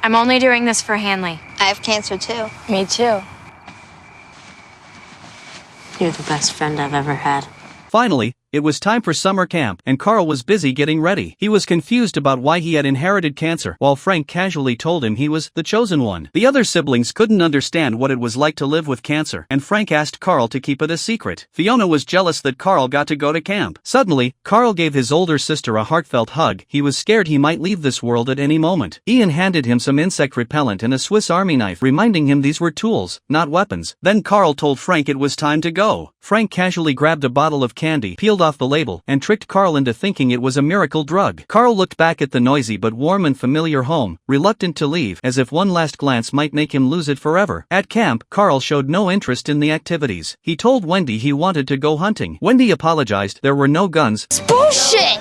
I'm only doing this for Hanley. I have cancer too. Me too. You're the best friend I've ever had. Finally, it was time for summer camp, and Carl was busy getting ready. He was confused about why he had inherited cancer, while Frank casually told him he was the chosen one. The other siblings couldn't understand what it was like to live with cancer, and Frank asked Carl to keep it a secret. Fiona was jealous that Carl got to go to camp. Suddenly, Carl gave his older sister a heartfelt hug. He was scared he might leave this world at any moment. Ian handed him some insect repellent and a Swiss Army knife, reminding him these were tools, not weapons. Then Carl told Frank it was time to go. Frank casually grabbed a bottle of candy, peeled off the label, and tricked Carl into thinking it was a miracle drug. Carl looked back at the noisy but warm and familiar home, reluctant to leave, as if one last glance might make him lose it forever. At camp, Carl showed no interest in the activities. He told Wendy he wanted to go hunting. Wendy apologized. There were no guns. It's bullshit!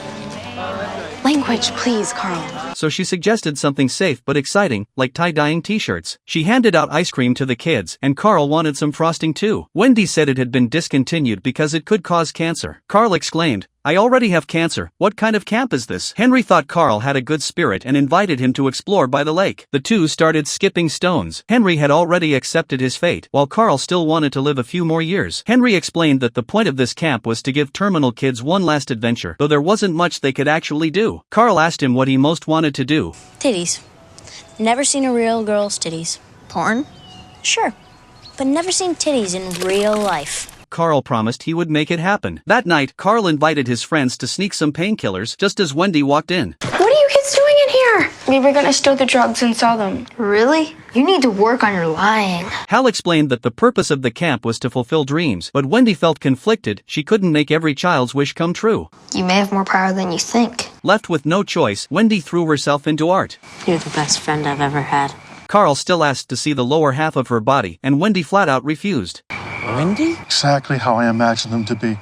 Language, please, Carl. So she suggested something safe but exciting, like tie-dyeing t-shirts. She handed out ice cream to the kids, and Carl wanted some frosting too. Wendy said it had been discontinued because it could cause cancer. Carl exclaimed, "I already have cancer. What kind of camp is this?" Henry thought Carl had a good spirit and invited him to explore by the lake. The two started skipping stones. Henry had already accepted his fate, while Carl still wanted to live a few more years. Henry explained that the point of this camp was to give terminal kids one last adventure, though there wasn't much they could actually do. Carl asked him what he most wanted to do. Titties. Never seen a real girl's titties. Porn? Sure, but never seen titties in real life. Carl promised he would make it happen. That night, Carl invited his friends to sneak some painkillers just as Wendy walked in. What are you kids doing in here? We were gonna steal the drugs and sell them. Really? You need to work on your lying. Hal explained that the purpose of the camp was to fulfill dreams, but Wendy felt conflicted. She couldn't make every child's wish come true. You may have more power than you think. Left with no choice, Wendy threw herself into art. You're the best friend I've ever had. Carl still asked to see the lower half of her body, and Wendy flat out refused. Wendy? Exactly how I imagined them to be.